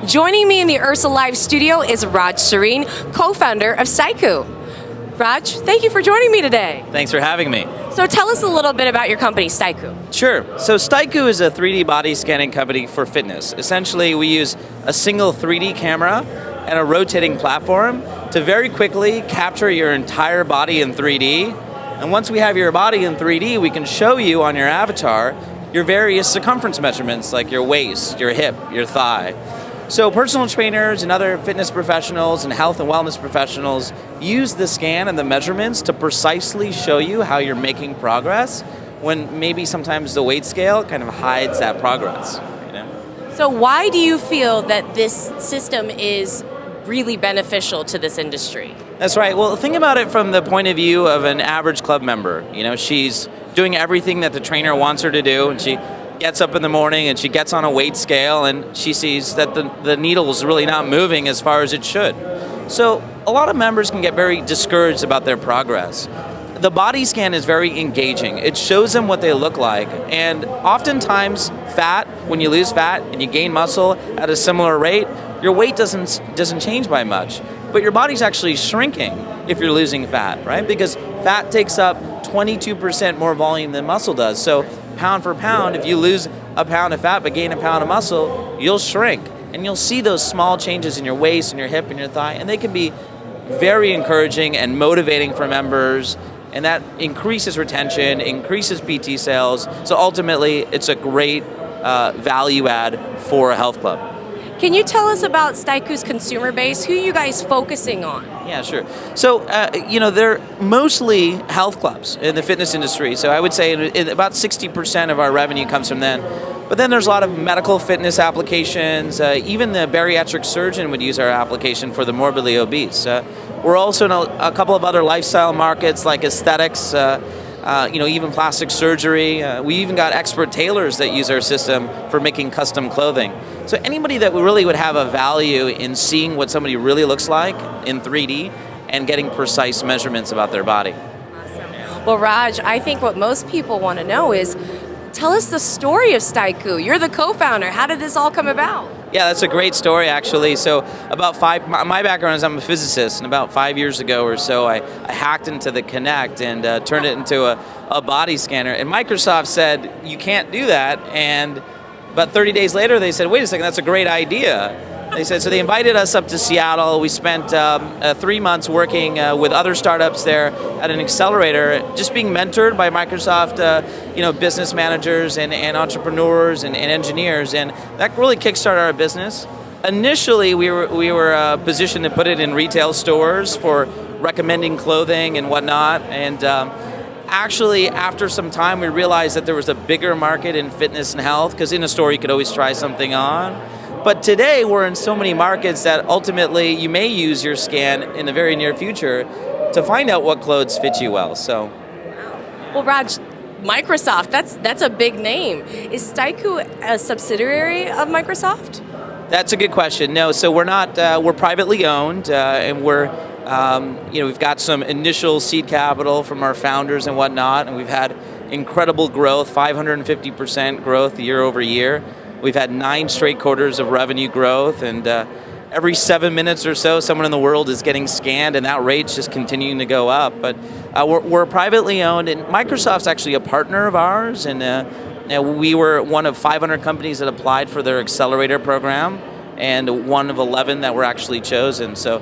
Joining me in the IHRSA Live studio is Raj Sareen, co-founder of Styku. Raj, thank you for joining me today. Thanks for having me. So tell us a little bit about your company, Styku. Sure. So Styku is a 3D body scanning company for fitness. Essentially, we use a single 3D camera and a rotating platform to very quickly capture your entire body in 3D. And once we have your body in 3D, we can show you on your avatar your various circumference measurements like your waist, your hip, your thigh. So personal trainers and other fitness professionals and health and wellness professionals use the scan and the measurements to precisely show you how you're making progress when maybe sometimes the weight scale kind of hides that progress. You know? So why do you feel that this system is really beneficial to this industry? That's right. Well, think about it from the point of view of an average club member. You know, she's doing everything that the trainer wants her to do, and she gets up in the morning and she gets on a weight scale and she sees that the needle is really not moving as far as it should. So a lot of members can get very discouraged about their progress. The body scan is very engaging. It shows them what they look like, and oftentimes fat, when you lose fat and you gain muscle at a similar rate, your weight doesn't change by much, but your body's actually shrinking if you're losing fat, right? Because fat takes up 22% more volume than muscle does. So pound for pound, if you lose a pound of fat but gain a pound of muscle, you'll shrink. And you'll see those small changes in your waist and your hip and your thigh, and they can be very encouraging and motivating for members, and that increases retention, increases PT sales. So ultimately, it's a great value add for a health club. Can you tell us about Styku's consumer base? Who are you guys focusing on? Yeah, sure. So, they're mostly health clubs in the fitness industry. So I would say about 60% of our revenue comes from them. But then there's a lot of medical fitness applications. Even the bariatric surgeon would use our application for the morbidly obese. We're also in a couple of other lifestyle markets like aesthetics, even plastic surgery. We even got expert tailors that use our system for making custom clothing. So anybody that really would have a value in seeing what somebody really looks like in 3D and getting precise measurements about their body. Awesome. Well, Raj, I think what most people want to know is, tell us the story of Styku. You're the co-founder. How did this all come about? Yeah, that's a great story, actually. So my background is I'm a physicist, and about 5 years ago or so, I hacked into the Kinect and turned it into a body scanner. And Microsoft said, you can't do that. And about 30 days later, they said, wait a second, that's a great idea. They said, so they invited us up to Seattle. We spent 3 months working with other startups there at an accelerator, just being mentored by Microsoft, business managers and entrepreneurs and engineers, and that really kickstarted our business. Initially, we were positioned to put it in retail stores for recommending clothing and whatnot, and actually, after some time, we realized that there was a bigger market in fitness and health, because in a store you could always try something on. But today, we're in so many markets that ultimately you may use your scan in the very near future to find out what clothes fit you well. So, well, Raj, Microsoft, that's a big name. Is Styku a subsidiary of Microsoft? That's a good question. No, so we're not. We're privately owned, and we've got some initial seed capital from our founders and whatnot, and we've had incredible growth, 550% growth year over year. We've had 9 straight quarters of revenue growth, and every 7 minutes or so, someone in the world is getting scanned, and that rate's just continuing to go up. But we're privately owned, and Microsoft's actually a partner of ours, and we were one of 500 companies that applied for their accelerator program, and one of 11 that were actually chosen. So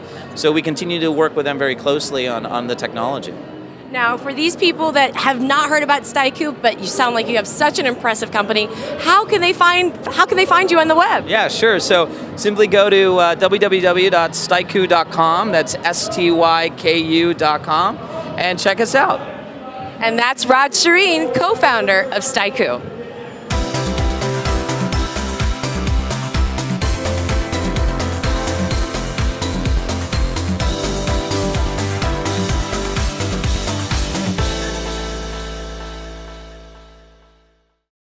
we continue to work with them very closely on the technology. Now, for these people that have not heard about Styku, but you sound like you have such an impressive company, how can they find you on the web? Yeah, sure. So simply go to www.styku.com. That's STYKU.com, and check us out. And that's Raj Sareen, co-founder of Styku.